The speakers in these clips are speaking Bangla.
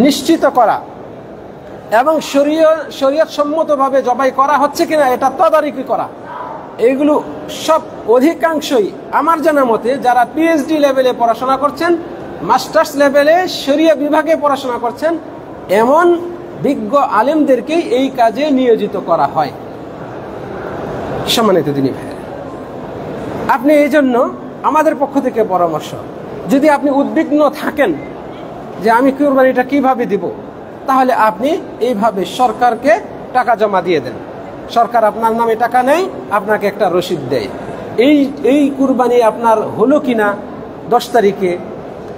নিশ্চিত করা এবং শরীয়ত সম্মতভাবে জবাই করা হচ্ছে কিনা এটা তদারকি করা, এইগুলো সব অধিকাংশই আমার জানা মতে যারা পিএইচডি লেভেলে পড়াশোনা করছেন, মাস্টার্স লেভেলে শরিয়া বিভাগে পড়াশোনা করছেন, এমন বিজ্ঞ আলেমদেরকেই এই কাজে নিয়োজিত করা হয়। সম্মানিত দিনী ভাই, আপনি এই জন্য আমাদের পক্ষ থেকে পরামর্শ, যদি আপনি উদ্বিগ্ন থাকেন যে আমি কুরবানিটা কিভাবে দিব, তাহলে আপনি এইভাবে সরকারকে টাকা জমা দিয়ে দেন। সরকার আপনার নামে টাকা নেয়, আপনাকে একটা রসিদ দেয়, এই কুরবানি আপনার হলো কিনা 10 তারিখে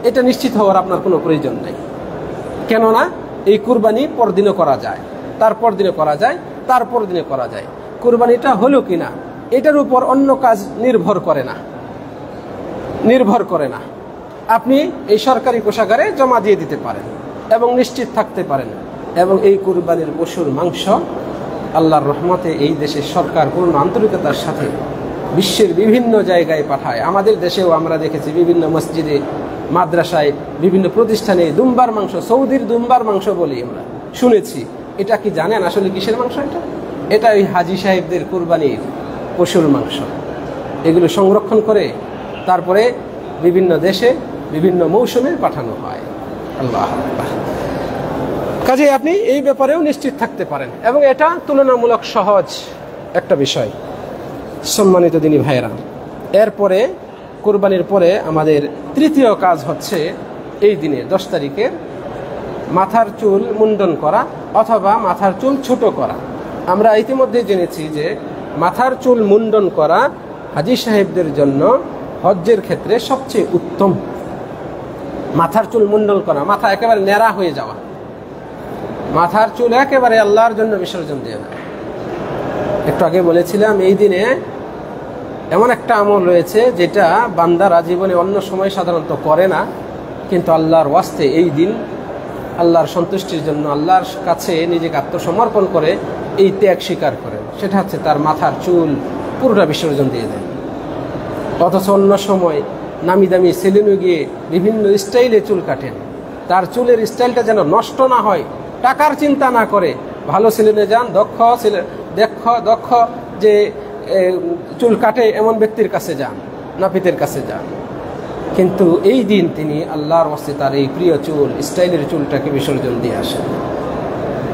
এটা নিশ্চিত হওয়ার আপনার কোনো প্রয়োজন নেই। কেননা এই কুরবানি পরদিনও করা যায়, তারপর দিনে করা যায়, তারপর দিনে করা যায়। কুরবানিটা হলো কিনা এটার উপর অন্য কাজ নির্ভর করে না। আপনি এই সরকারি কোষাগারে জমা দিয়ে দিতে পারেন এবং নিশ্চিত থাকতে পারেন। এবং এই কুরবানির পশুর মাংস আল্লাহর রহমতে এই দেশের সরকার পূর্ণ আন্তরিকতার সাথে বিশ্বের বিভিন্ন জায়গায় পাঠায়। আমাদের দেশেও আমরা দেখেছি বিভিন্ন মসজিদে, মাদ্রাসায়, বিভিন্ন প্রতিষ্ঠানে দুম্বার মাংস, সৌদির দুম্বার মাংস বলি আমরা শুনেছি। এটা কি জানেন আসলে কিসের মাংস? এটা ওই হাজি সাহেবদের কুরবানির পশুর মাংস। এগুলো সংরক্ষণ করে তারপরে বিভিন্ন দেশে বিভিন্ন মৌসুমে পাঠানো হয়। আল্লাহ আকবার। কাজে আপনি এই ব্যাপারেও নিশ্চিত থাকতে পারেন এবং এটা তুলনামূলক সহজ একটা বিষয়। সম্মানিত দিনী ভাইরা, এরপরে কুরবানির পরে আমাদের তৃতীয় কাজ হচ্ছে এই দিনে 10 তারিখে মাথার চুল মুন্ডন করা অথবা মাথার চুল ছোট করা। আমরা ইতিমধ্যে জেনেছি যে মাথার চুল মুন্ডন করা হাজী সাহেবদের জন্য হজ্জের ক্ষেত্রে সবচেয়ে উত্তম। মাথার চুল মুন্ডন করা, মাথা একেবারে ন্যাড়া হয়ে যাওয়া, মাথার চুল একেবারে আল্লাহর জন্য বিসর্জন দিয়ে দেওয়া। একটু আগে বলেছিলাম এই দিনে এমন একটা আমল রয়েছে যেটা বান্দারা জীবনে অন্য সময় সাধারণত করে না, কিন্তু আল্লাহর ওয়াস্তে এই দিন আল্লাহর সন্তুষ্টির জন্য আল্লাহর কাছে নিজেকে আত্মসমর্পণ করে এই ত্যাগ স্বীকার করেন। সেটা হচ্ছে তার মাথার চুল পুরোটা বিসর্জন দিয়ে দেন। অথচ অন্য সময় নামি দামি সেলুনে গিয়ে বিভিন্ন স্টাইলে চুল কাটেন। তার চুলের স্টাইলটা যেন নষ্ট না হয়, টাকার চিন্তা না করে ভালো সেলুনে যান, দক্ষ যে চুল কাটে এমন ব্যক্তির কাছে যান, নাপিতের কাছে যান। কিন্তু এই দিন তিনি আল্লাহর ওয়াস্তে তার এই প্রিয় চুল, স্টাইলের চুলটাকে বিসর্জন দিয়ে আসেন।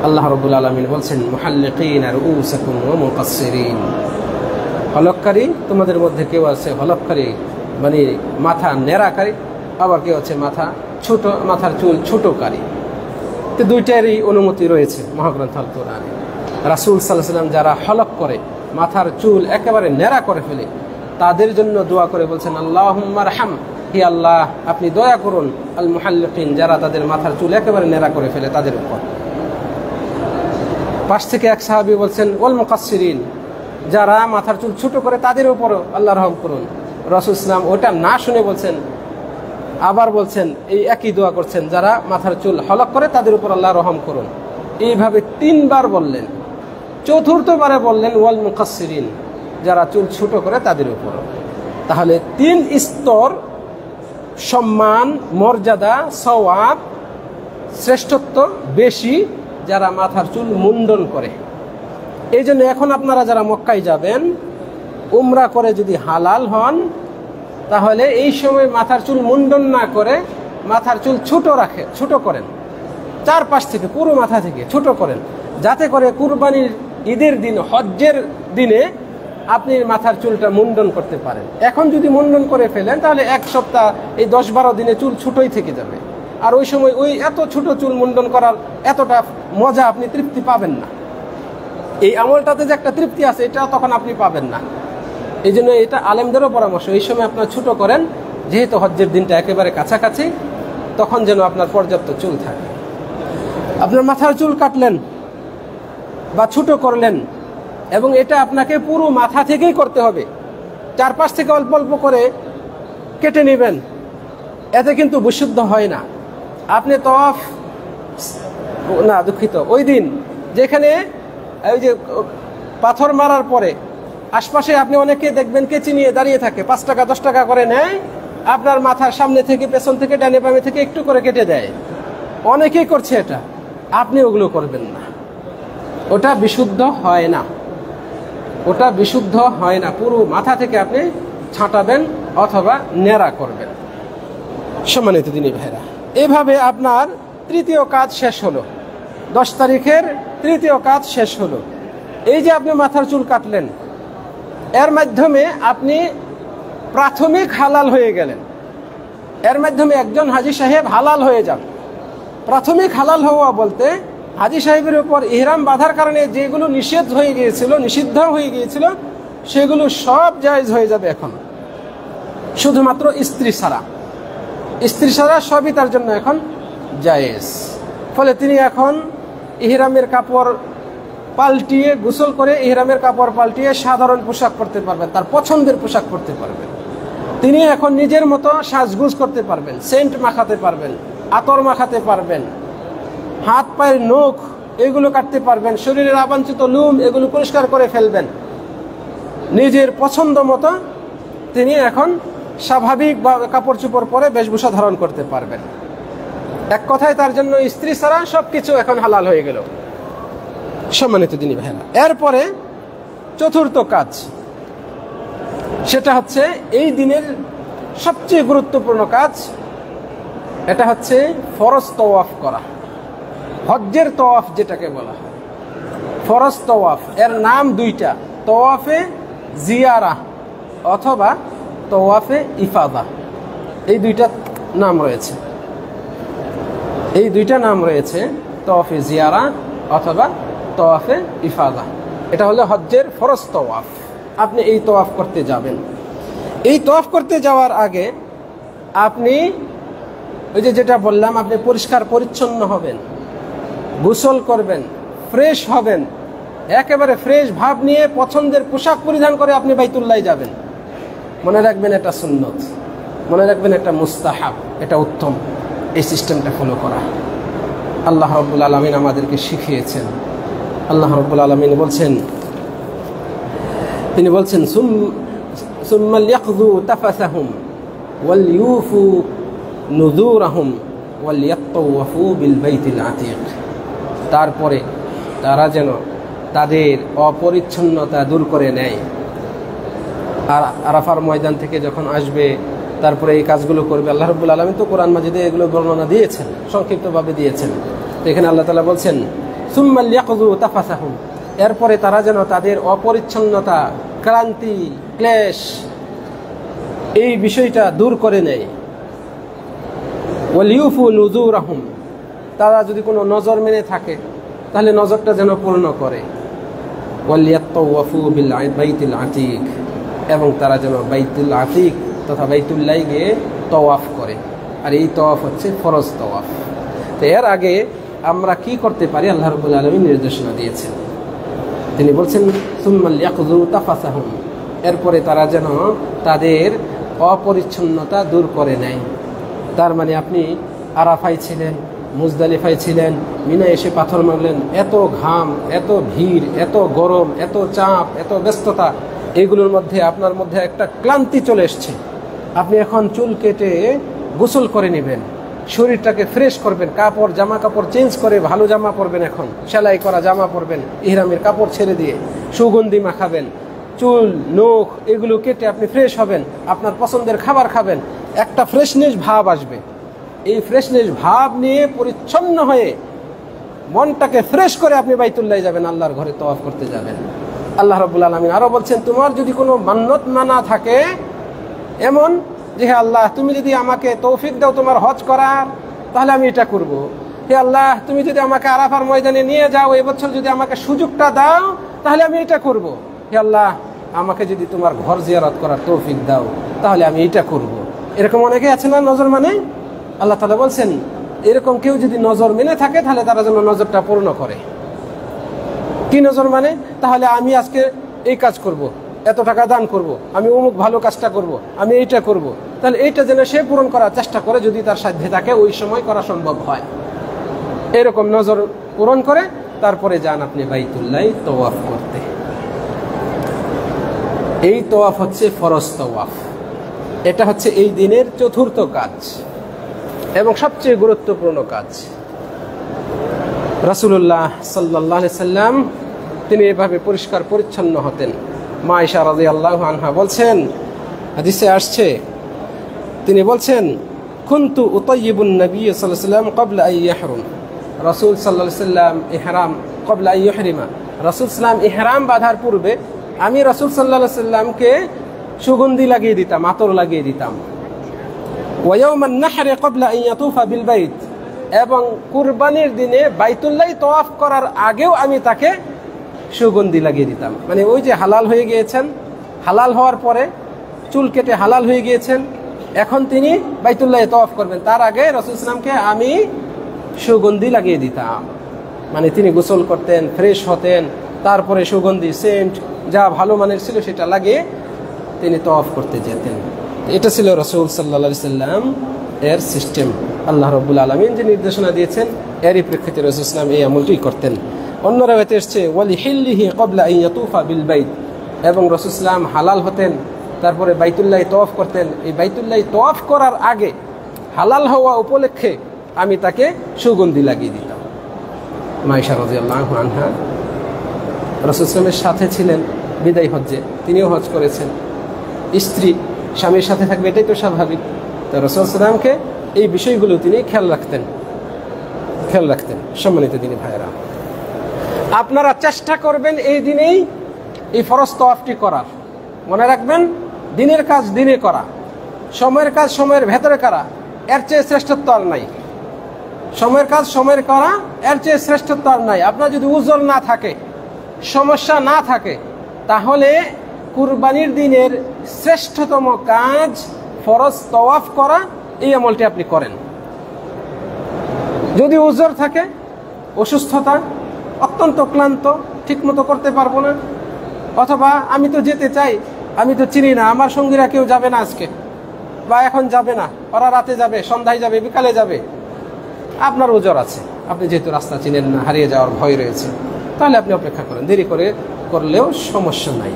আল্লাহ রাব্বুল আলামিন বলছেন, মুহাল্লিকিনা রুউসাকুম ওয়া মুকাসসিরিন। হলককারী তোমাদের মধ্যে কেউ আছে হলককারী, মানে মাথা নেড়াকারী, আবার কেউ আছে মাথার চুল ছোটকারী। তো দুইটারই অনুমতি রয়েছে মহাগ্রন্থ আল কোরআনে। রাসূল সাল্লাল্লাহু আলাইহি ওয়াসাল্লাম যারা হলক করে, মাথার চুল একেবারে নেড়া করে ফেলে, তাদের জন্য দোয়া করে বলছেন, আল্লাহুম্মা রহম, হে আল্লাহ আপনি দয়া করুন আল মুহাল্লিকিন, যারা তাদের মাথার চুল একেবারে নেড়া করে ফেলে তাদের উপর। পাশ থেকে এক সাহাবী বলছেন, ওয়াল মুকাসসিরিন, যারা মাথার চুল ছোট করে তাদের উপরও আল্লাহ রহম করুন। রাসূল ইসলাম ওটা না শুনে বলছেন, আবার বলছেন এই একই দোয়া করছেন, যারা মাথার চুল হলক করে তাদের উপর আল্লাহ রহম করুন। এইভাবে 3 বার বললেন। চতুর্থবারে বললেন ওয়াল মুকাসসিরিন, যারা চুল ছোট করে তাদের উপর। তাহলে 3 স্তর সম্মান, মর্যাদা, সওয়াব, শ্রেষ্ঠত্ব বেশি যারা মাথার চুল মুন্ডন করে। এই জন্য এখন আপনারা যারা মক্কায় যাবেন, উমরা করে যদি হালাল হন, তাহলে এই সময় মাথার চুল মুন্ডন না করে মাথার চুল ছোট করেন, চারপাশ থেকে পুরো মাথা থেকে ছোট করেন, যাতে করে কুরবানির ঈদের দিন, হজ্জের দিনে আপনি মাথার চুলটা মুন্ডন করতে পারেন। এখন যদি মুন্ডন করে ফেলেন তাহলে 1 সপ্তাহ, এই 10-12 দিনে চুল ছোটই থেকে যাবে। আর ওই সময় ওই এত ছোট চুল মুন্ডন করার এতটা মজা আপনি তৃপ্তি পাবেন না। এই আমলটাতে যে একটা তৃপ্তি আছে এটা তখন আপনি পাবেন না। এই জন্য এটা আলেমদেরও পরামর্শ, এই সময় আপনার ছোট করেন, যেহেতু হজ্জের দিনটা একেবারে কাছাকাছি, তখন যেন আপনার পর্যাপ্ত চুল থাকে। আপনার মাথার চুল কাটলেন বা ছোট করলেন, এবং এটা আপনাকে পুরো মাথা থেকেই করতে হবে, চারপাশ থেকে অল্প অল্প করে কেটে নেবেন। এতে কিন্তু বিশুদ্ধ হয় না। আপনি তওয়াফ না, দুঃখিত, ওই দিন যেখানে ওই যে পাথর মারার পরে আশপাশে আপনি অনেকে দেখবেন কেচি নিয়ে দাঁড়িয়ে থাকে, 5 টাকা 10 টাকা করে নেয়, আপনার মাথার সামনে থেকে, পেছন থেকে, ডানে বামে থেকে একটু করে কেটে দেয়। অনেকেই করছে এটা, আপনি ওগুলো করবেন না। ওটা বিশুদ্ধ হয় না, ওটা বিশুদ্ধ হয় না। পুরো মাথা থেকে আপনি ছাঁটাবেন অথবা নেড়া করবেন। সম্মানিত দিনী ভাইরা, এভাবে আপনার তৃতীয় কাজ শেষ হলো। 10 তারিখের তৃতীয় কাজ শেষ হলো। এই যে আপনি মাথার চুল কাটলেন, এর মাধ্যমে আপনি প্রাথমিক হালাল হয়ে গেলেন। এর মাধ্যমে একজন হাজী সাহেব হালাল হয়ে যান। প্রাথমিক হালাল হওয়া বলতে হাজী সাহেবের উপর ইহরাম বাঁধার কারণে যেগুলো নিষিদ্ধ হয়ে গিয়েছিল সেগুলো সব জায়েজ হয়ে যাবে এখন, শুধুমাত্র স্ত্রী ছাড়া সবই তার জন্য এখন জায়েজ। ফলে তিনি এখন ইহরামের কাপড় পাল্টিয়ে, গোসল করে ইহরামের কাপড় পাল্টিয়ে সাধারণ পোশাক পরতে পারবেন, তার পছন্দের পোশাক পরতে পারবেন। তিনি এখন নিজের মতো সাজগুজ করতে পারবেন, সেন্ট মাখাতে পারবেন, আতর মাখাতে পারবেন, হাত পায়ের নখ এগুলো কাটতে পারবেন, শরীরের আবাঞ্ছিত লুম এগুলো পরিষ্কার করে ফেলবেন। নিজের পছন্দ মতো তিনি এখন স্বাভাবিক কাপড় চোপড় পরে বেশভূষা ধারণ করতে পারবেন। এক কথায় তার জন্য স্ত্রী ছাড়া সবকিছু এখন হালাল হয়ে গেল। সম্মানিত দিনী ভাইরা, এরপরে চতুর্থ কাজ, সেটা হচ্ছে এই দিনের সবচেয়ে গুরুত্বপূর্ণ কাজ। এটা হচ্ছে ফরজ তওয়াফ করা, হজ্জের তওয়াফ যেটাকে বলা হয়। ফরজ তওয়াফ এর নাম দুইটা, তওয়াফে জিয়ারা অথবা তওয়াফে ইফাদা। এই দুইটা নাম রয়েছে, তওয়াফে জিয়ারা অথবা তওয়াফে ইফাদা। এটা হলো হজ্জের ফরজ তওয়াফ। আপনি এই তওয়াফ করতে যাবেন। এই তওয়াফ করতে যাওয়ার আগে আপনি ওই যেটা বললাম, আপনি পরিষ্কার পরিচ্ছন্ন হবেন, গোসল করবেন, ফ্রেশ হবেন, একেবারে ফ্রেশ ভাব নিয়ে পছন্দের পোশাক পরিধান করে আপনি বাইতুল্লাহ যাবেন। মনে রাখবেন এটা সুন্নত, মনে রাখবেন এটা মুস্তাহাব, এটা উত্তম। এই সিস্টেমটা ফলো করা আল্লাহ রাব্বুল আলামিন আমাদেরকে শিখিয়েছেন। আল্লাহ রাব্বুল আলামিন তিনি বলছেন সুম্মা লিয়াকযু তাফাসাহুম ওয়াল ইউফু নুযুরাহুম ওয়াল ইয়াতাওয়াফু বিল বাইতিল আতীক। তারপরে তারা যেন তাদের অপরিচ্ছন্নতা দূর করে নেয়। আর আরাফার ময়দান থেকে যখন আসবে তারপরে এই কাজগুলো করবে। আল্লাহ রাব্বুল আলামিন তো কোরআন মাজিদে এগুলো বর্ণনা দিয়েছেন, সংক্ষিপ্তভাবে দিয়েছেন। তো এখানে আল্লাহ তাআলা বলছেন সুম্মা লিয়াকযু তাফাসাহুম, এরপরে তারা যেন তাদের অপরিচ্ছন্নতা, ক্লান্তি, ক্লেশ এই বিষয়টা দূর করে নেয়। ওয়াল ইউফু নুযুরাহুম, তারা যদি কোনো নজর মেনে থাকে তাহলে নজরটা যেন পূর্ণ করে। ওয়াল ইয়াতাওয়াফু বিল বাইতিল আতীক, এবং তারা যেন বাইতুল আতীক তথা বাইতুল্লাহ গিয়ে তওয়াফ করে। আর এই তওয়াফ হচ্ছে ফরজ তওয়াফ। তো এর আগে আমরা কি করতে পারি আল্লাহ রাব্বুল আলামিন নির্দেশনা দিয়েছেন। তিনি বলছেন সুম্মা লিয়াকযু তাফাসাহুম, এরপরে তারা যেন তাদের অপরিচ্ছন্নতা দূর করে নেয়। তার মানে আপনি আরাফায় ছিলেন, মুজদালিফায় ছিলেন, মিনায় এসে পাথর মারলেন, এত ঘাম, এত ভিড়, এত গরম, এত চাপ, এত ব্যস্ততা, এগুলোর মধ্যে আপনার মধ্যে একটা ক্লান্তি চলে এসছে। আপনি এখন চুল কেটে গোসল করে নেবেন, শরীরটাকে ফ্রেশ করবেন, জামা কাপড় চেঞ্জ করে ভালো জামা পরবেন, এখন সেলাই করা জামা পরবেন, ইহরামের কাপড় ছেড়ে দিয়ে সুগন্ধি মাখাবেন, চুল নখ এগুলো কেটে আপনি ফ্রেশ হবেন, আপনার পছন্দের খাবার খাবেন, একটা ফ্রেশনেস ভাব আসবে। এই ফ্রেশনেস ভাব নিয়ে পরিচ্ছন্ন হয়ে মনটাকে ফ্রেশ করে আপনি বাইতুল্লাহ যাবেন, আল্লাহর ঘরে তওয়াফ করতে যাবেন। আল্লাহ রাব্বুল আলামিন আরো বলছেন, তোমার যদি কোনো মান্নত মানা থাকে এমন যে হে আল্লাহ, তুমি যদি আমাকে তৌফিক দাও তোমার হজ করার, তাহলে আমি এটা করব। হে আল্লাহ, তুমি যদি আমাকে আরাফার ময়দানে নিয়ে যাও, এই বছর যদি আমাকে সুযোগটা দাও, তাহলে আমি এটা করব। হে আল্লাহ, আমাকে যদি তোমার ঘর জিয়ারত করার তৌফিক দাও, তাহলে আমি এটা করব। এরকম অনেকে আছে না নজর মানে। আল্লাহ তাআলা বলছেন, এরকম কেউ যদি নজর মেনে থাকে তাহলে তারা যেন নজরটা পূর্ণ করে। কি নজর মানে? তাহলে আমি আজকে এই কাজ করব, এত টাকা দান করব, আমি অমুক ভালো কাজটা করব, আমি এইটা করব। তাহলে এইটা যেন সে পূরণ করার চেষ্টা করে, যদি তার সাধ্যে থাকে ওই সময় করা সম্ভব হয়। এরকম নজর পূরণ করে তারপরে যান আপনি বাইতুল্লাহ তওয়াফ করতে। এই তওয়াফ হচ্ছে ফরজ তওয়াফ। এটা হচ্ছে এই দিনের চতুর্থ কাজ এবং সবচেয়ে গুরুত্বপূর্ণ কাজ। রাসূলুল্লাহ সাল্লাল্লাহু আলাইহি সাল্লাম তিনি এভাবে পরিষ্কার পরিচ্ছন্ন হতেন। মা আয়েশা রাদিয়াল্লাহু আনহা বলছেন, হাদিসে আসছে, তিনি বলছেন, কুনতু উতাইয়িবুন নবী সাল্লাল্লাহু আলাইহি ওয়াসাল্লাম ক্বাবলা আন ইয়াহরুম। রাসূল সাল্লাল্লাহু আলাইহি ওয়াসাল্লাম ইহরাম ক্বাবলা আন ইহরিমা, রাসূল সাল্লাম ইহরাম বাঁধার পূর্বে আমি রাসূল সাল্লাল্লাহু আলাইহি ওয়াসাল্লামকে সুগন্ধি লাগিয়ে দিতাম, আতর লাগিয়ে দিতাম। ওয়া ইয়াওমান নাহরি ক্বাবলা আন ইয়াতুফা বিল বাইত, এবং কুরবানির দিনে বাইতুল্লাহ তওয়াফ করার আগেও আমি তাকে সুগন্ধি লাগিয়ে দিতাম। মানে ওই যে হালাল হয়ে গিয়েছেন, হালাল হওয়ার পরে চুল কেটে হালাল হয়ে গিয়েছেন, এখন তিনি বাইতুল্লাহ তওয়াফ করবেন, তার আগে রাসূল সাল্লামকে আমি সুগন্ধি লাগিয়ে দিতাম। মানে তিনি গোসল করতেন, ফ্রেশ হতেন, তারপরে সুগন্ধি সেন্ট যা ভালো মানের ছিল সেটা লাগিয়ে তিনি তওয়াফ করতে যেতেন। এটা ছিল রাসূল সাল্লাল্লাহু আলাইহি সাল্লাম এর সিস্টেম। আল্লাহ রাব্বুল আলামিন যে নির্দেশনা দিয়েছেন এরই প্রেক্ষিতে রাসূল সাল্লাম এই আমলটি করতেন। অন্য রাওয়াতে এসেছে ওয়ালিহিল্লিহি ক্বাবলা আন ইয়াতুফা বিল বাইত, এবং রাসূল সাল্লাম হালাল হতেন, তারপরে বাইতুল্লাহ তওয়াফ করতেন। এই বাইতুল্লাহ তওয়াফ করার আগে হালাল হওয়া উপলক্ষে আমি তাকে সুগন্ধি লাগিয়ে দিতাম। মা আয়েশা রাদিয়াল্লাহু আনহা রাসূল সাল্লামের সাথে ছিলেন বিদায় হজ্জে, তিনিও হজ করেছেন। স্ত্রী স্বামীর সাথে থাকবে এটাই তো স্বাভাবিক। তো রাসূল সাল্লামকে এই বিষয়গুলো তিনি খেয়াল রাখতেন। সম্মানিত দিনী ভাইয়েরা, আপনারা চেষ্টা করবেন এই দিনেই এই ফরজ তওয়াফটি করার। মনে রাখবেন, দিনের কাজ দিনে করা, সময়ের কাজ সময়ের ভেতরে করা, এর চেয়ে শ্রেষ্ঠত্ব আর নাই। সময়ের কাজ সময়ের করা, এর চেয়ে শ্রেষ্ঠত্ব আর নাই। আপনার যদি উজর না থাকে, সমস্যা না থাকে, তাহলে কুরবানির দিনের শ্রেষ্ঠতম কাজ ফরজ তওয়াফ করা, এই আমলটি আপনি করেন। যদি উজর থাকে, অসুস্থতা, অত্যন্ত ক্লান্ত, ঠিকমতো করতে পারবো না, অথবা আমি তো যেতে চাই, আমি তো চিনি না, আমার সঙ্গীরা কেউ যাবে না আজকে, বা এখন যাবে না, ওরা রাতে যাবে, সন্ধ্যায় যাবে, বিকালে যাবে, আপনার ওজর আছে, আপনি যেহেতু রাস্তা চিনেন না, হারিয়ে যাওয়ার ভয় রয়েছে, তাহলে আপনি অপেক্ষা করেন, দেরি করে করলেও সমস্যা নাই।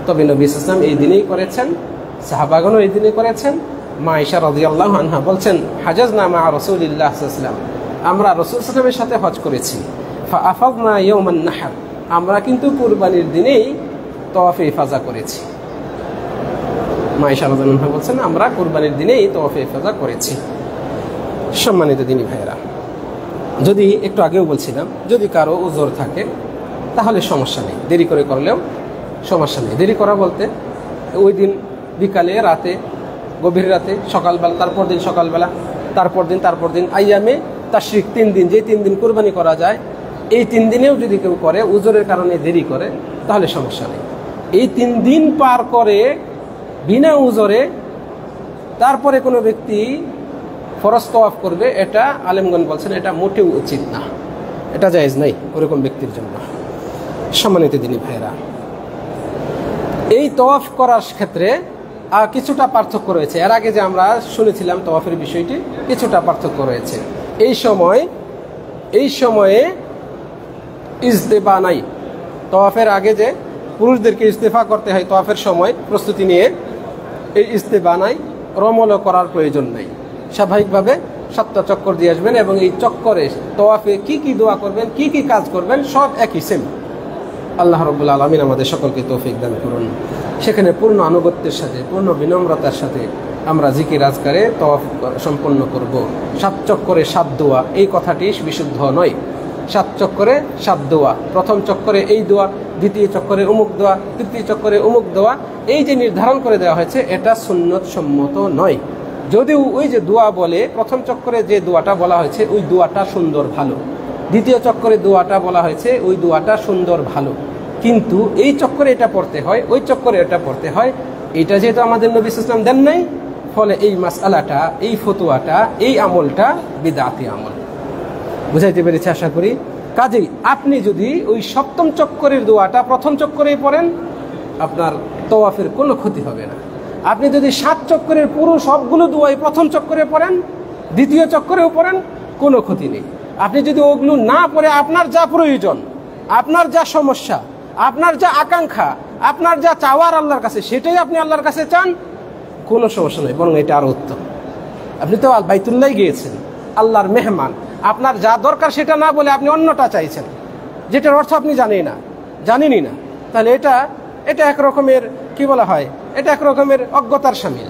তবে নবী সাল্লাল্লাহু আলাইহি ওয়াসাল্লাম এই দিনেই করেছেন, সাহাবাগণও এই দিনেই করেছেন। মা আয়েশা রাদিয়াল্লাহু আনহা বলছেন, হাজাজনা মা রাসূলিল্লাহ সাল্লাল্লাহু আলাইহি ওয়াসাল্লাম, আমরা রাসূল সাল্লাল্লাহু আলাইহি ওয়াসাল্লামের সাথে হজ করেছি। ফাআফাযনা ইয়াওমান নাহর, আমরা কিন্তু কুরবানির দিনেই তওয়াফে ইফাজা করেছি। মা আয়েশা রাদিয়াল্লাহু আনহা বলছেন, আমরা কুরবানির দিনেই তওয়াফে ইফাজা করেছি। সম্মানিত দিনী ভাইয়েরা, যদি একটু আগেও বলছিলাম, যদি কারো উজর থাকে তাহলে সমস্যা নেই, দেরি করে করলেও সমস্যা নেই। দেরি করা বলতে ওই দিন বিকালে, রাতে, গভীর রাতে, সকালবেলা, তারপর দিন সকালবেলা, তারপর দিন আইয়ামে তাশরিক 3 দিন, যে 3 দিন কুরবানি করা যায়, এই 3 দিনেও যদি কেউ করে, উজরের কারণে দেরি করে, তাহলে সমস্যা নেই। এই 3 দিন পার করে বিনা উজরে তারপরে কোনো ব্যক্তি ফরজ তওয়াফ করবে, এটা আলেমগণ বলছেন এটা মোটেও উচিত না, এটা জায়েজ নাই ওরকম ব্যক্তির জন্য। সম্মানিত দিনী ভাইয়েরা, এই তওয়াফ করার ক্ষেত্রে কিছুটা পার্থক্য রয়েছে। এর আগে যে আমরা শুনেছিলাম তওয়াফের বিষয়টি, কিছুটা পার্থক্য রয়েছে। এই সময়ে ইজতেবা নাই। তওয়াফের আগে যে পুরুষদেরকে ইস্তেফা করতে হয় তওয়াফের সময় প্রস্তুতি নিয়ে, এই ইজতেবা নাই, রমলও করার প্রয়োজন নেই। স্বাভাবিকভাবে 7টা চক্কর দিয়ে আসবেন, এবং এই চক্করে তওয়াফে কি কি দোয়া করবেন, কি কি কাজ করবেন, সব একই সেম। আল্লাহ রাব্বুল আলামিন আমাদের সকলকে তৌফিক দান করুন। সেখানে পূর্ণ আনুগত্যের সাথে, পূর্ণ বিনম্রতার সাথে আমরা জিকির আজকারে তওয়াফ সম্পন্ন করব। 7 চক্করে 7 দোয়া, এই কথাটি বিশুদ্ধ নয়। 7 চক্করে 7 দোয়া, প্রথম চক্করে এই দোয়া, দ্বিতীয় চক্করে অমুক দোয়া, তৃতীয় চক্করে অমুক দোয়া, এই যে নির্ধারণ করে দেওয়া হয়েছে, এটা সুন্নত সম্মত নয়। যদিও ওই যে দোয়া বলে, প্রথম চক্করে যে দোয়াটা বলা হয়েছে ওই দোয়াটা সুন্দর ভালো, দ্বিতীয় চক্করে দোয়াটা বলা হয়েছে ওই দোয়াটা সুন্দর ভালো, কিন্তু এই চক্করে এটা পড়তে হয়, ওই চক্করে এটা পড়তে হয়, এটা যেহেতু আমাদের নবী সাল্লাল্লাহু আলাইহি ওয়াসাল্লাম দেন নাই, ফলে এই মাসআলাটা, এই ফতোয়াটা, এই আমলটা বিদআতি আমল। বুঝাইতে পেরেছি আশা করি। কাজেই আপনি যদি ওই 7ম চক্করের দোয়াটা প্রথম চক্করেই পড়েন, আপনার তওয়াফের কোনো ক্ষতি হবে না। আপনি যদি 7 চক্করের পুরো সবগুলো দোয়াই প্রথম চক্করে পড়েন, দ্বিতীয় চক্করেও পড়েন, কোনো ক্ষতি নেই। আপনি যদি ওগুলো না পড়ে আপনার যা প্রয়োজন, আপনার যা সমস্যা, আপনার যা আকাঙ্ক্ষা, আপনার যা চাওয়ার আল্লাহর কাছে, সেটাই আপনি আল্লাহর কাছে চান, কোনো সমস্যা নেই, বরং এটা আরো উত্তম। আপনি তো বাইতুল্লাহ গিয়েছেন, আল্লাহর মেহমান, আপনার যা দরকার সেটা না বলে আপনি অন্যটা চাইছেন, যেটার অর্থ আপনি জানেনই না, তাহলে এটা একরকমের কি বলা হয়, এটা একরকমের অজ্ঞতার শামিল।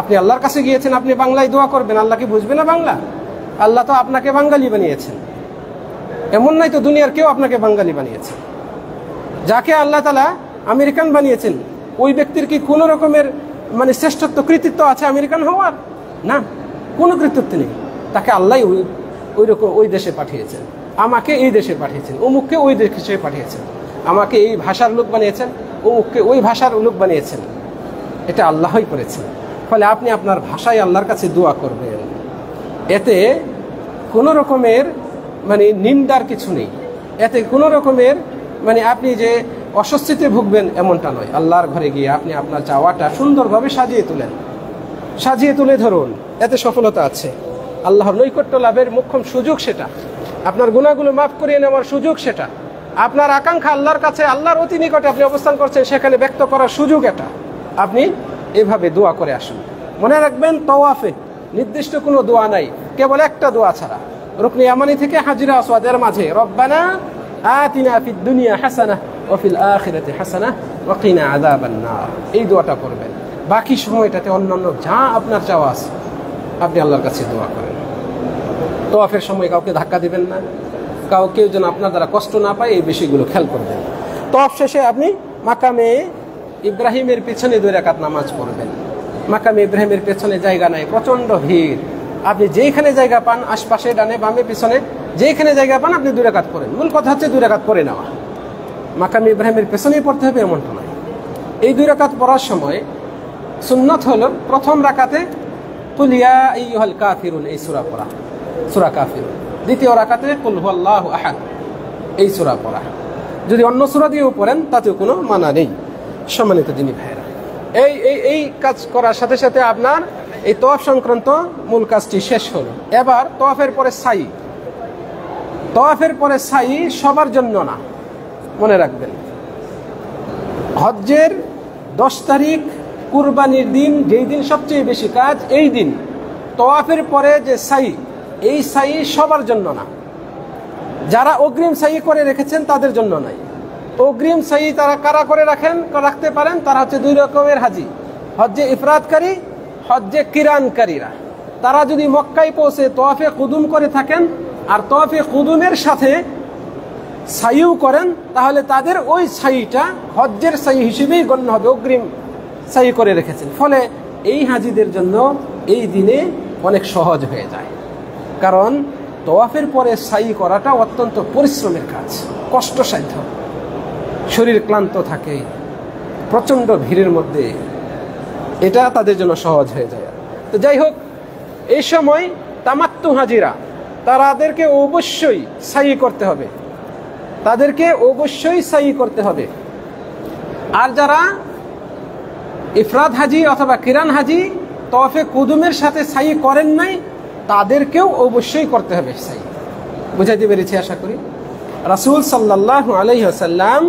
আপনি আল্লাহর কাছে গিয়েছেন, আপনি বাংলায় দোয়া করবেন, আল্লাহ কি বুঝবে না বাংলা? আল্লাহ তো আপনাকে বাঙালি বানিয়েছেন, এমন নাই তো দুনিয়ার কেউ আপনাকে বাঙালি বানিয়েছেন। যাকে আল্লাহ তাআলা আমেরিকান বানিয়েছেন, ওই ব্যক্তির কি কোনো রকমের মানে শ্রেষ্ঠত্ব কৃতিত্ব আছে আমেরিকান হওয়ার? না, কোনো কৃতিত্ব নেই। তাকে আল্লাহ ওই দেশে পাঠিয়েছেন, আমাকে এই দেশে পাঠিয়েছেন, অমুককে ওই দেশে পাঠিয়েছেন, আমাকে এই ভাষার লোক বানিয়েছেন, অমুককে ওই ভাষার লোক বানিয়েছেন। এটা আল্লাহই করেছেন। ফলে আপনি আপনার ভাষায় আল্লাহর কাছে দোয়া করবেন, এতে কোনো রকমের মানে নিন্দার কিছু নেই, এতে কোনো রকমের মানে আপনি যে অস্বস্তিতে ভুগবেন এমনটা নয়। আল্লাহর ঘরে গিয়ে আপনি আপনার চাওয়াটা সুন্দরভাবে সাজিয়ে তুলে ধরুন, এতে সফলতা আছে। আল্লাহর নৈকট্য লাভের মোক্ষম সুযোগ সেটা, আপনার গুনাহগুলো মাফ করিয়ে নেওয়ার সুযোগ সেটা, আপনার আকাঙ্ক্ষা আল্লাহর কাছে, আল্লাহর অতি নিকটে আপনি অবস্থান করছেন, সেখানে ব্যক্ত করার সুযোগ এটা। আপনি এভাবে দোয়া করে আসুন। মনে রাখবেন, তাওয়াফে নির্দিষ্ট কোনো দোয়া নাই, কেবল একটা দোয়া ছাড়া। রুকনে ইয়ামানি থেকে হাজরা আসওয়াদের মাঝে রব্বানা আতিনা ফিদ দুনিয়া হাসানাহ ওয়া ফিল আখিরাতি হাসানাহ ওয়া কিনা আযাবান নার, এই দোয়াটা করবেন। বাকি সময়টাতে অন্যান্য যা আপনার চাওয়া আছে আপনি আল্লাহর কাছে দোয়া করেন। তাওয়াফের সময় কাউকে ধাক্কা দিবেন না, কেউ যেন আপনার দ্বারা কষ্ট না পায়, এই বিষয়গুলো খেয়াল করবেন। তাওয়াফ শেষে আপনি মাকামে ইব্রাহিমের পেছনে 2 রাকাত নামাজ পড়বেন। মাকামে ইব্রাহিমের পেছনে জায়গা নাই, প্রচন্ড ভিড়। আপনি যেইখানে জায়গা পান, আশপাশে ডানে বামে পিছনে যেইখানে জায়গা পান আপনি 2 রাকাত পড়েন। মূল কথা হচ্ছে 2 রাকাত পড়ে নেওয়া। মাকামে ইব্রাহিমের পেছনেই পড়তে হবে এমনটা নয়। এই 2 রাকাত পড়ার সময় সুন্নাত হলো প্রথম রাকাতে কুল ইয়া আইয়ুহাল কাফিরুন এই সূরা পড়া, সূরা কাফিরুন। দ্বিতীয় রাকাতে কুল হুয়াল্লাহু আহাদ এই সূরা পড়া। যদি অন্য সূরা দিয়েও পড়েন তাতেও কোনো মানা নেই। সম্মানিত দিনী ভাইরা, এই কাজ করার সাথে সাথে আপনার এই তাওয়াফ সংক্রান্ত মূল কাজটি শেষ হলো। এবার তাওয়াফের পরে সাই। তাওয়াফের পরে সাই সবার জন্য না, মনে রাখবেন। হজ্জের 10 তারিখ কুরবানির দিন, যেই দিন সবচেয়ে বেশি কাজ, এই দিন তাওয়াফের পরে যে সাই, এই সাই সবার জন্য না। যারা অগ্রিম সাই করে রেখেছেন তাদের জন্য নাই। অগ্রিম সাই তারা কারা করে রাখতে পারেন, তারা হচ্ছে 2 রকমের হাজি, হজ্জে ইফরাদকারী, হজ্জে কিরানকারীরা। তারা যদি মক্কায় পৌঁছে তাওয়াফে কুদুম করে থাকেন আর তাওয়াফে কুদুমের সাথে সাইও করেন, তাহলে তাদের ওই সাইটা হজ্জের সাই হিসেবেই গণ্য হবে, অগ্রিম সাই করে রেখেছেন। ফলে এই হাজিদের জন্য এই দিনে অনেক সহজ হয়ে যায়, কারণ তাওয়াফের পরে সাই করাটা অত্যন্ত পরিশ্রমের কাজ, কষ্টসাধ্য, শরীর ক্লান্ত থাকে প্রচণ্ড ভিড়ের মধ্যে, এটা তাদের জন্য সহজ হয়ে যায়। তো যাই হোক, এই সময় তামাত্তু হাজিরা তাদেরকে অবশ্যই সাই করতে হবে, আর যারা ইফরাদ হাজি অথবা কিরান হাজি তাওয়াফে কুদুমের সাথে সাই করেন নাই, তাদেরকেও অবশ্যই করতে হবে সাই। বুঝাইতে পেরেছি আশা করি। রাসূল সাল্লাল্লাহু আলাইহি ওয়াসাল্লাম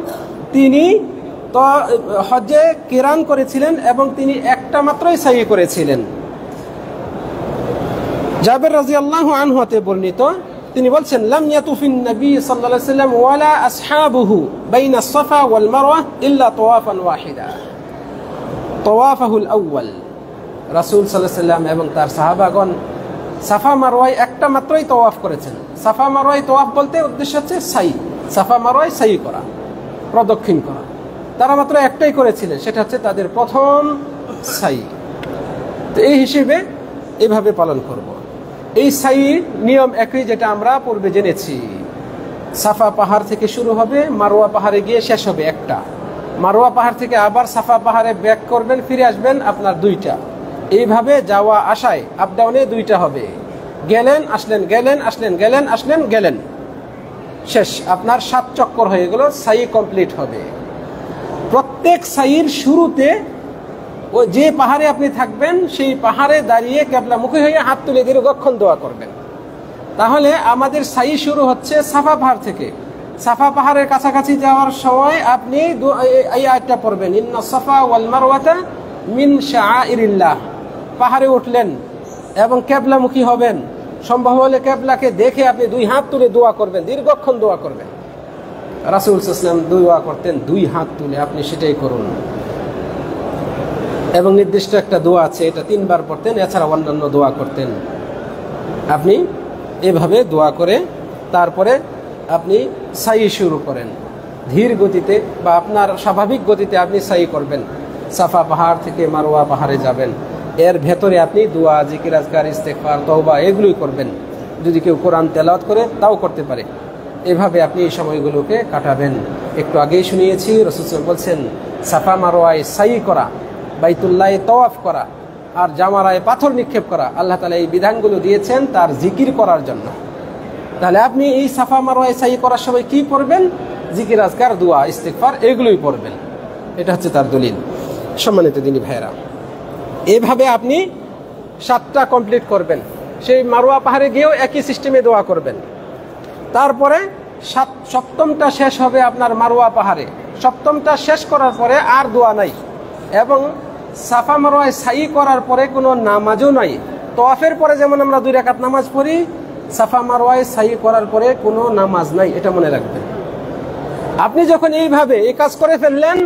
তিনি তো হজ্জে কিরান করেছিলেন এবং তিনি একটা মাত্রই সাই করেছিলেন। জাবের রাদিয়াল্লাহু আনহু হতে বর্ণিত, তিনি বলছেন, লাম ইয়াতুফিন নবী সাল্লাল্লাহু আলাইহি ওয়াসাল্লাম ওয়ালা আসহাবুহু বাইনা সাফা ওয়াল মারওয়া ইল্লা তাওয়াফান ওয়াহিদা তাওয়াফাহুল আউয়াল। রাসূল সাল্লাল্লাহু আলাইহি ওয়াসাল্লাম এবং তার সাহাবাগণ সাফা মারওয়ায় একটা মাত্রই তাওয়াফ করেছেন। সাফা মারওয়ায় তাওয়াফ বলতে উদ্দেশ্য হচ্ছে সাই, সাফা মারওয়ায় সাই করা, প্রদক্ষিণ করা। তারা মাত্র একটাই করেছিলেন, সেটা হচ্ছে তাদের প্রথম সাই। তো এই হিসেবে এইভাবে পালন করব। এই সাই নিয়ম একই, যেটা আমরা পূর্বে জেনেছি। সাফা পাহাড় থেকে শুরু হবে, মারওয়া পাহাড়ে গিয়ে শেষ হবে একটা। মারওয়া পাহাড় থেকে আবার সাফা পাহাড়ে ব্যাক করবেন, ফিরে আসবেন আপনার 2টা। এইভাবে যাওয়া আসায় আপ ডাউনে 2টা হবে। গেলেন আসলেন, গেলেন আসলেন, গেলেন আসলেন, গেলেন, শেষ। আপনার 7 চক্কর হয়ে গেল, সাই কমপ্লিট হবে। প্রত্যেক সাইয়ের শুরুতে ও যে পাহাড়ে আপনি থাকবেন সেই পাহাড়ে দাঁড়িয়ে কিবলামুখী হয়ে হাত তুলে দীর্ঘক্ষণ দোয়া করবেন। তাহলে আমাদের সাই শুরু হচ্ছে সাফা পাহাড় থেকে। সাফা পাহাড়ের কাছাকাছি যাওয়ার সময় আপনি এই আয়াতটা পড়বেন, ইন্না সাফা ওয়াল মারওয়াতা মিন শাআইরিল্লাহ। পাহাড়ে উঠলেন এবং কিবলামুখী হবেন, সম্ভব হলে কিবলাকে দেখে আপনি 2 হাত তুলে দোয়া করবেন, দীর্ঘক্ষণ দোয়া করবেন। রাসূল সাল্লাল্লাহু আলাইহি ওয়াসাল্লাম দোয়া করতেন 2 হাত তুলে, আপনি সেটাই করুন। এবং নির্দিষ্ট একটা দোয়া আছে, এটা 3 বার পড়তেন, এছাড়া অন্যান্য দোয়া করতেন। আপনি এভাবে দোয়া করে তারপরে আপনি সাই শুরু করেন ধীর গতিতে, বা আপনার স্বাভাবিক গতিতে আপনি সাই করবেন। সাফা পাহাড় থেকে মারওয়া পাহাড়ে যাবেন, এর ভেতরে আপনি দোয়া, জিকির, আজকার, ইস্তেগফার, তওবা এগুলোই করবেন। যদি কেউ কোরআন তেলাওয়াত করে তাও করতে পারে। এভাবে আপনি এই সময়গুলোকে কাটাবেন। একটু আগেই শুনিয়েছি, রাসূল সাল্লাল্লাহু আলাইহি ওয়াসাল্লাম বলছেন সাফা মারওয়ায় সাই করা, বাইতুল্লাহে তওয়াফ করা, আর জামারায় পাথর নিক্ষেপ করা, আল্লাহ তাআলা এই বিধানগুলো দিয়েছেন তার জিকির করার জন্য। তাহলে আপনি এই সাফা মারওয়ায় সাই করার সময় কি পড়বেন? জিকির, আজকার, দোয়া, ইস্তেগফার এগুলোই পড়বেন। এটা হচ্ছে তার দলিল। সম্মানিত দিনী ভাইরা, এভাবে আপনি 7টা কমপ্লিট করবেন। সেই মারওয়া পাহাড়ে গিয়েও একই সিস্টেমে দোয়া করবেন। তারপরে 7টা শেষ হবে আপনার মারওয়া পাহাড়ে। 7টা শেষ করার পরে আর দোয়া নাই, এবং সাফা মারওয়ায় সাই করার পরে কোনো নামাজও নাই। তওয়াফের পরে যেমন আমরা 2 রাকাত নামাজ পড়ি, সাফা মারওয়ায় সাই করার পরে কোনো নামাজ নাই, এটা মনে রাখবেন। আপনি যখন এইভাবে এই কাজ করে ফেললেন,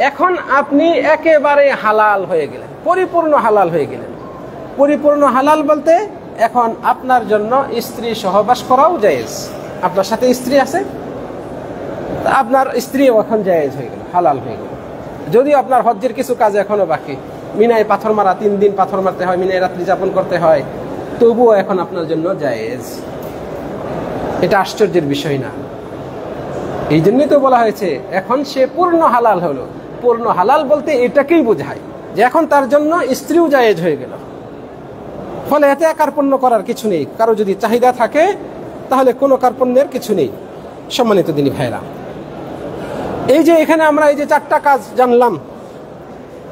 এখন আপনি একেবারে হালাল হয়ে গেলেন, পরিপূর্ণ হালাল হয়ে গেলেন। পরিপূর্ণ হালাল বলতে এখন আপনার জন্য স্ত্রী সহবাস করাও জায়েজ। আপনার সাথে স্ত্রী আছে, আপনার স্ত্রীও এখন জায়েজ হয়ে গেল, হালাল হয়ে গেল। যদিও আপনার হজ্জের কিছু কাজ এখনো বাকি, মিনায় পাথর মারা, 3 দিন পাথর মারতে হয়, মিনায় রাত্রি যাপন করতে হয়, তবুও এখন আপনার জন্য জায়েজ। এটা আশ্চর্যের বিষয় না। এই জন্যই তো বলা হয়েছে এখন সে পূর্ণ হালাল হলো। পূর্ণ হালাল বলতে এটাকেই বোঝায় যে এখন তার জন্য স্ত্রীও জায়েজ হয়ে গেল। ফলে এতে কার্পণ্য করার কিছু নেই। কারো যদি চাহিদা থাকে তাহলে কোনো কার্পণ্যের কিছু নেই। সম্মানিত দিনী ভাইরা, এই যে এখানে আমরা এই যে 4টা কাজ জানলাম,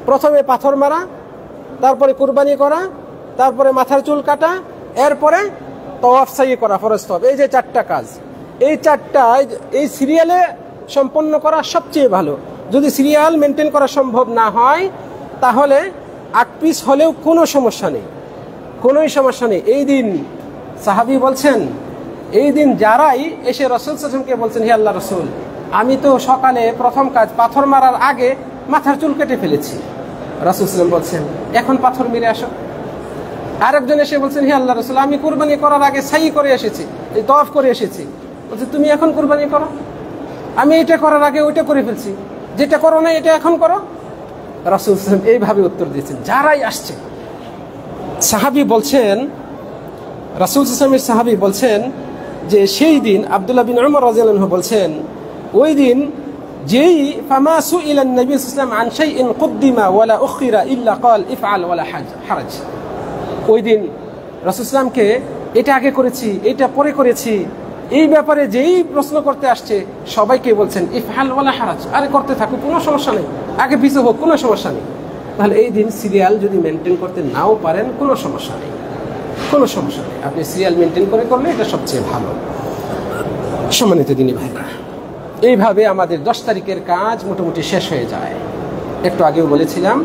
প্রথমে পাথর মারা, তারপরে কুরবানি করা, তারপরে মাথার চুল কাটা, এরপরে তওয়াফ সাই করা, ফরজ তওয়াফ, এই যে 4টা কাজ, এই 4টা এই সিরিয়ালে সম্পন্ন করা সবচেয়ে ভালো। যদি সিরিয়াল মেনটেন করা সম্ভব না হয় তাহলে 8 পিস হলেও কোনো সমস্যা নেই, কোনোই সমস্যা নেই। এই দিন সাহাবী বলছেন, এই দিন যারাই এসে রাসূল সাল্লাল্লাহু আলাইহি ওয়াসাল্লামকে বলছেন, হে আল্লাহর রাসূল, আমি তো সকালে প্রথম কাজ পাথর মারার আগে মাথার চুল কেটে ফেলেছি। রাসূল সাল্লাল্লাহু আলাইহি ওয়াসাল্লাম বলছেন, এখন পাথর মেরে আসো। আরেকজন এসে বলছেন, হে আল্লাহর রাসূল, আমি কুরবানি করার আগে সাই করে এসেছি, এই তওয়াফ করে এসেছি। বলছে, তুমি এখন কুরবানি করো, আমি এটা করার আগে ওইটা করে ফেলছি, যেটা করো না এটা এখন করো। রাসূল সাল্লাল্লাহু আলাইহি ওয়াসাল্লাম এইভাবে উত্তর দিয়েছেন। যারাই আসছে, সাহাবী বলছেন, রাসূল সাল্লাল্লাহু আলাইহি ওয়াসাল্লামের সাহাবী বলছেন যে সেই দিন আব্দুল্লাহ বিন উমর রাদিয়াল্লাহু আনহু বলছেন, ওই দিন যেই ফামা সুইলান নবী সাল্লাল্লাহু আলাইহি ওয়াসাল্লাম আন শাইইন কুদ্দিমা ওয়ালা উখিরা ইল্লা ক্বাল ইফআল ওয়ালা হারাজ। ওই দিন রাসূল সাল্লামকে এটা আগে করেছি, এটা পরে করেছি, এই ব্যাপারে যেই প্রশ্ন করতে আসছে সবাইকে বলছেন ইফআল ওয়ালা হারাজ, আরে করতে থাকো, কোনো সমস্যা নেই, আগে পিছু হোক, কোনো সমস্যা নেই। তাহলে এই দিন সিরিয়াল যদি মেনটেন করতে নাও পারেন কোনো সমস্যা নেই, কোনো সমস্যা নেই। আপনি সিরিয়াল মেনটেন করে করলে এটা সবচেয়ে ভালো। সম্মানিত দিনী ভাইরা, এইভাবে আমাদের 10 তারিখের কাজ মোটামুটি শেষ হয়ে যায়। একটু আগেও বলেছিলাম,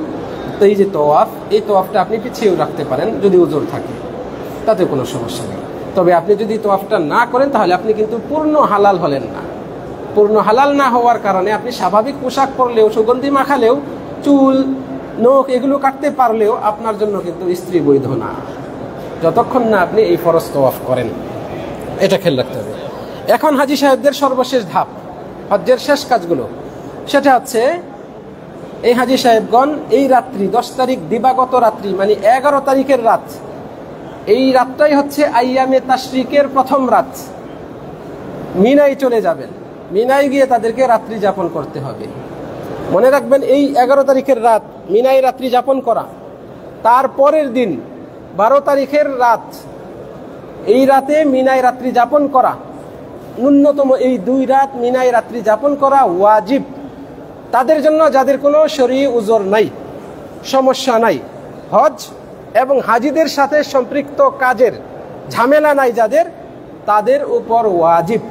তো এই যে তওয়াফ, এই তওয়াফটা আপনি পিছিয়েও রাখতে পারেন যদি ওজর থাকে, তাতে কোনো সমস্যা নেই। তবে আপনি যদি তওয়াফটা না করেন তাহলে আপনি কিন্তু পূর্ণ হালাল হলেন না। পূর্ণ হালাল না হওয়ার কারণে আপনি স্বাভাবিক পোশাক পরলেও, সুগন্ধি মাখালেও, চুল নখ এগুলো কাটতে পারলেও আপনার জন্য কিন্তু স্ত্রী বৈধ না, যতক্ষণ না আপনি এই ফরজ তওয়াফ করেন। এটা খেয়াল রাখতে হবে। এখন হাজী সাহেবদের সর্বশেষ ধাপ, হজ্জের শেষ কাজগুলো, সেটা হচ্ছে এই হাজী সাহেবগণ এই রাত্রি 10 তারিখ দিবাগত রাত্রি, মানে 11 তারিখের রাত, এই রাতটাই হচ্ছে আইয়ামে তাশরিকের প্রথম রাত। মিনায় চলে যাবেন, মিনায় গিয়ে তাদেরকে রাত্রি যাপন করতে হবে। মনে রাখবেন, এই 11 তারিখের রাত মিনায় রাত্রি যাপন করা, তারপরের দিন 12 তারিখের রাত, এই রাতে মিনায় রাত্রি যাপন করা, ন্যূনতম এই 2 রাত মিনায় রাত্রি যাপন করা ওয়াজিব তাদের জন্য যাদের কোনো শরঈ উযর নাই, সমস্যা নাই, হজ এবং হাজিদের সাথে সম্পৃক্ত কাজের ঝামেলা নাই যাদের, তাদের উপর ওয়াজিব।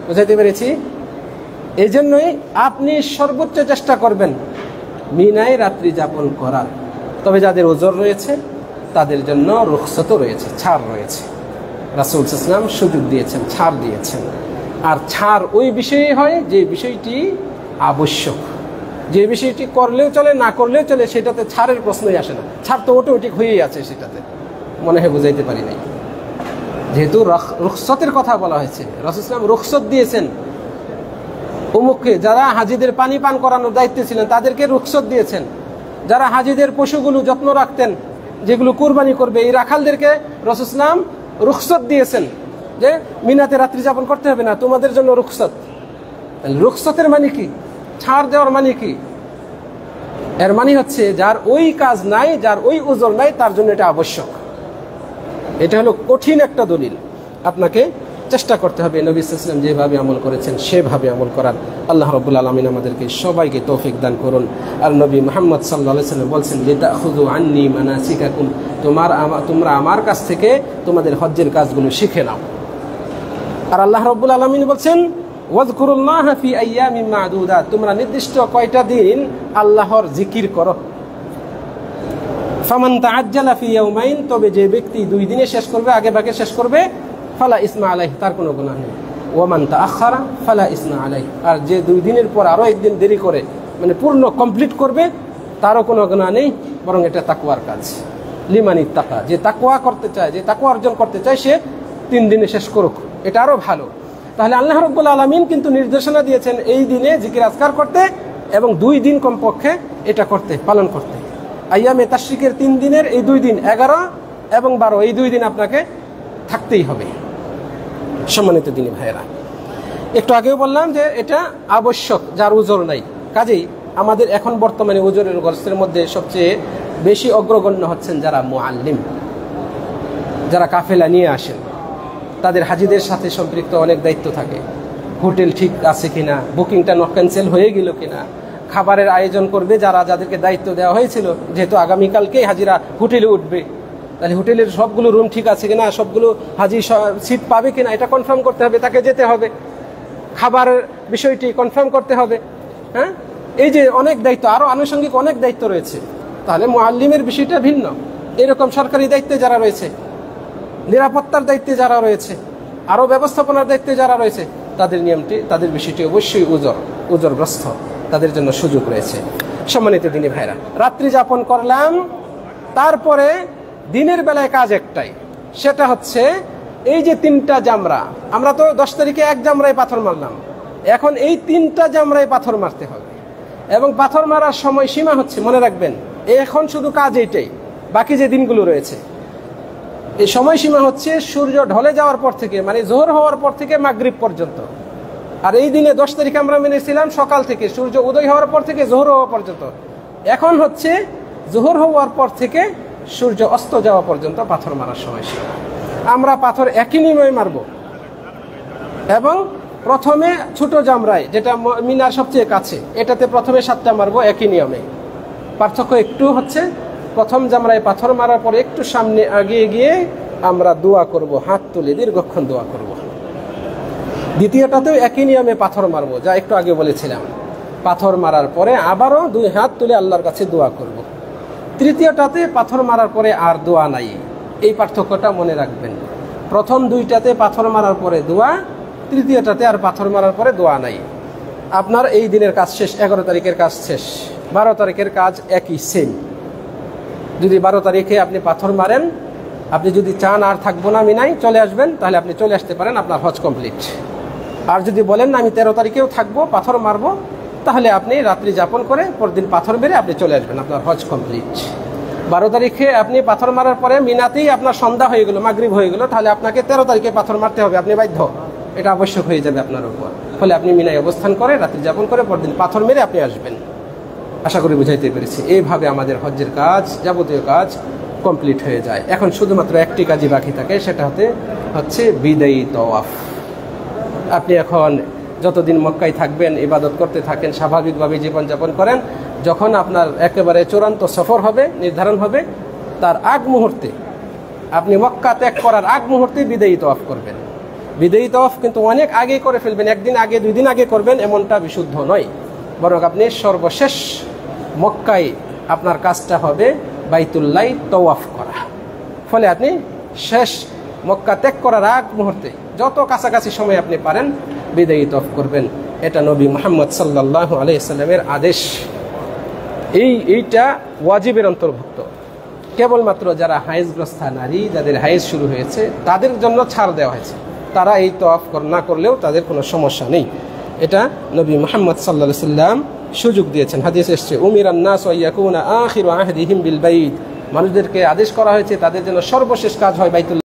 বুঝাইতে পেরেছি? এই জন্যই আপনি সর্বোচ্চ চেষ্টা করবেন মিনায় রাত্রি যাপন করার। তবে যাদের উযর রয়েছে তাদের জন্য রুখসতও রয়েছে, ছাড় রয়েছে। রাসূল সাল্লাল্লাহু আলাইহি ওয়াসাল্লাম সুযোগ দিয়েছেন, ছাড় দিয়েছেন। আর ছাড় ওই বিষয়ে হয় যে বিষয়টি আবশ্যক, যে বিষয়টি করলেও চলে না করলেও চলে, সেটাতে ছাড়ের প্রশ্নই আসে না। ছাড় তো অটোমেটিক হয়েই আছে, সেটাতে মনে হয় বুঝাইতে পারি নাই। যেহেতু রুখসতের কথা বলা হয়েছে, রাসূল সাল্লাল্লাহু আলাইহি ওয়াসাল্লাম রুখসত দিয়েছেন অমুককে, যারা হাজীদের পানি পান করানোর দায়িত্বে ছিলেন তাদেরকে রুখসত দিয়েছেন। যারা হাজীদের পশুগুলো যত্ন রাখতেন, যেগুলো কুরবানি করবে, এই রাখালদেরকে রাসূল সাল্লাল্লাহু আলাইহি ওয়াসাল্লাম রুখসত দিয়েছেন যে মিনাতে রাত্রি যাপন করতে হবে না, তোমাদের জন্য রুখসত। রুখসতের মানে কি? ছাড় দেওয়ার মানে কি? এর মানে হচ্ছে যার ওই কাজ নাই, যার ওই ওজর নাই, তার জন্য এটা আবশ্যক। এটা হলো কঠিন একটা দলিল। আপনাকে চেষ্টা করতে হবে নবী সাল্লাল্লাহু আলাইহি ওয়াসাল্লাম যেভাবে আমল করেছেন সেভাবে আমল করার। আল্লাহ রাব্বুল আলামিন আমাদেরকে সবাইকে তৌফিক দান করুন। আর নবী মুহাম্মদ সাল্লাল্লাহু আলাইহি ওয়াসাল্লাম বলছেন, লিতাখুযু আন্নী মানাসিকাকুম, তোমরা আমার কাছ থেকে তোমাদের হজ্জের কাজগুলো শিখে নাও। আর আল্লাহ রাব্বুল আলামিন বলছেন, ওয়াজকুরুল্লাহা ফি আইয়ামিন মা'দুদাত, তোমরা নির্দিষ্ট কয়টা দিন আল্লাহর জিকির করো। ফামান তাআজ্জালা ফি ইয়াওমাইন, তবে যে ব্যক্তি 2 দিনে শেষ করবে, আগে ভাগে শেষ করবে, ফালা ইসমা আলাইহি, তার কোনো গুনাহ নেই। ওয়ামান তাআখারা ফালা ইসমা আলাইহি, আর যে 2 দিনের পর আরো একদিন দেরি করে, মানে পূর্ণ কমপ্লিট করবে, তারও কোনো গুনাহ নেই, বরং এটা তাকওয়ার কাজ। লিমানিত তাকা, যে তাকওয়া করতে চায়, যে তাকওয়া অর্জন করতে চায়, সে 3 দিনে শেষ করুক, এটা আরো ভালো। তাহলে আল্লাহ রাব্বুল আলামিন কিন্তু নির্দেশনা দিয়েছেন এই দিনে জিকির আজকার করতে, এবং 2 দিন কমপক্ষে এটা করতে, পালন করতে। আইয়ামে তাশরিকের 3 দিনের এই 2 দিন 11 এবং 12, এই 2 দিন আপনাকে থাকতেই হবে। সম্মানিত দিনী ভাইয়েরা, একটু আগেও বললাম যে এটা আবশ্যক, যার ওজর নাই। কাজেই আমাদের এখন বর্তমানে ওজরের গর্তের মধ্যে সবচেয়ে বেশি অগ্রগণ্য হচ্ছেন যারা মুআল্লিম, যারা কাফেলা নিয়ে আসেন। তাদের হাজীদের সাথে সম্পৃক্ত অনেক দায়িত্ব থাকে। হোটেল ঠিক আছে কিনা, বুকিংটা ক্যান্সেল হয়ে গেল কিনা, খাবারের আয়োজন করবে যাদেরকে দায়িত্ব দেওয়া হয়েছিল, যেহেতু আগামীকালকেই হাজিরা হোটেলে উঠবে, তাহলে হোটেলের সবগুলো রুম ঠিক আছে কিনা, সবগুলো হাজি সিট পাবে কিনা, এটা কনফার্ম করতে হবে, তাকে যেতে হবে। খাবারের বিষয়টি কনফার্ম করতে হবে। হ্যাঁ, এই যে অনেক দায়িত্ব, আরো আনুষঙ্গিক অনেক দায়িত্ব রয়েছে। তাহলে মুআল্লিমের বিষয়টা ভিন্ন। এরকম সরকারি দায়িত্বে যারা রয়েছে, নিরাপত্তার দায়িত্বে যারা রয়েছে, আরো ব্যবস্থাপনার দায়িত্বে যারা রয়েছে, তাদের নিয়মটি, তাদের বিষয়টি অবশ্যই ওজরগ্রস্ত, তাদের জন্য সুযোগ রয়েছে। সম্মানিত দিনী ভাইরা, রাত্রি যাপন করলাম, তারপরে দিনের বেলায় কাজ একটাই, সেটা হচ্ছে এই যে 3টা জামরা, আমরা তো 10 তারিখে 1 জামরায় পাথর মারলাম, এখন এই 3টা জামরায় পাথর মারতে হবে। এবং পাথর মারার সময় সীমা হচ্ছে, মনে রাখবেন, এখন শুধু কাজ এইটাই, বাকি যে দিনগুলো রয়েছে এই সময়সীমা হচ্ছে সূর্য ঢলে যাওয়ার পর থেকে, মানে জোহর হওয়ার পর থেকে মাগরিব পর্যন্ত। আর এই দিনে 10 তারিখ আমরা মেনেছিলাম সকাল থেকে, সূর্য উদয় হওয়ার পর থেকে জোহর হওয়া পর্যন্ত। এখন হচ্ছে জোহর হওয়ার পর থেকে সূর্য অস্ত যাওয়া পর্যন্ত পাথর মারার সময়সীমা। আমরা পাথর একই নিয়মে মারব, এবং প্রথমে ছোট জামরায়, যেটা মিনার সবচেয়ে কাছে, এটাতে প্রথমে 7টা মারবো একই নিয়মে। পার্থক্য একটু হচ্ছে, প্রথম জামরায় পাথর মারার পরে একটু সামনে আগিয়ে গিয়ে আমরা দোয়া করব, হাত তুলে দীর্ঘক্ষণ দোয়া করব। দ্বিতীয়টাতেও একই নিয়মে পাথর মারবো, যা একটু আগে বলেছিলাম। পাথর মারার পরে আবারও 2 হাত তুলে আল্লাহর কাছে দোয়া করব। তৃতীয়টাতে পাথর মারার পরে আর দোয়া নাই। এই পার্থক্যটা মনে রাখবেন। প্রথম 2টাতে পাথর মারার পরে দোয়া, তৃতীয়টাতে আর পাথর মারার পরে দোয়া নাই। আপনার এই দিনের কাজ শেষ, 11 তারিখের কাজ শেষ, 12 তারিখের কাজ একই সেম। যদি 12 তারিখে আপনি পাথর মারেন, আপনি যদি চান আর থাকবো না মিনায়, চলে আসবেন, তাহলে আপনি চলে আসতে পারেন, আপনার হজ কমপ্লিট। আর যদি বলেন না আমি 13 তারিখেও থাকবো, পাথর মারবো, তাহলে আপনি রাত্রি যাপন করে পরদিন পাথর মেরে আপনি চলে আসবেন, আপনার হজ কমপ্লিট। 12 তারিখে আপনি পাথর মারার পরে মিনাতেই আপনার সন্ধ্যা হয়ে গেল, মাগরিব হয়ে গেল, তাহলে আপনাকে 13 তারিখে পাথর মারতে হবে, আপনি বাধ্য, এটা আবশ্যক হয়ে যাবে আপনার উপর। ফলে আপনি মিনায় অবস্থান করে রাত্রি যাপন করে পরদিন পাথর মেরে আপনি আসবেন। আশা করি বুঝাইতে পেরেছি। এইভাবে আমাদের হজ্জের কাজ, যাবতীয় কাজ কমপ্লিট হয়ে যায়। এখন শুধুমাত্র একটি কাজই বাকি থাকে, সেটা হচ্ছে বিদায়ী তওয়াফ। আপনি এখন যতদিন মক্কায় থাকবেন, ইবাদত করতে থাকেন, স্বাভাবিকভাবে জীবনযাপন করেন। যখন আপনার একেবারে চূড়ান্ত সফর হবে, নির্ধারণ হবে, তার আগ মুহূর্তে, আপনি মক্কা ত্যাগ করার আগ মুহূর্তে বিদায়ী তওয়াফ করবেন। বিদায়ী তওয়াফ কিন্তু অনেক আগে করে ফেলবেন, 1 দিন আগে 2 দিন আগে করবেন, এমনটা বিশুদ্ধ নয়। বরং আপনি সর্বশেষ মক্কায় আপনার কাজটা হবে বাইতুল্লাহ তওয়াফ করা। ফলে আপনি শেষ মক্কা ত্যাগ করার আগ মুহূর্তে যত কাছাকাছি সময় আপনি পারেন বিদায়ী তওয়াফ করবেন। এটা নবী মুহাম্মদ সাল্লাল্লাহু আলাইহি সাল্লামের আদেশ। এইটা ওয়াজিবের অন্তর্ভুক্ত। কেবলমাত্র যারা হায়েজগ্রস্তা নারী, যাদের হায়েজ শুরু হয়েছে, তাদের জন্য ছাড় দেওয়া হয়েছে। তারা এই তওয়াফ না করলেও তাদের কোনো সমস্যা নেই। এটা নবী মুহাম্মদ সাল্লাল্লাহু আলাইহি সাল্লাম সুযোগ দিয়েছেন। হাদিস এসেছে, উমিরান নাস ওয়া ইয়াকুনা আখিরু আহদিহিম বিল বাইত, মানুষদেরকে আদেশ করা হয়েছে তাদের জন্য সর্বশেষ কাজ হয় বাইতুল্লাহ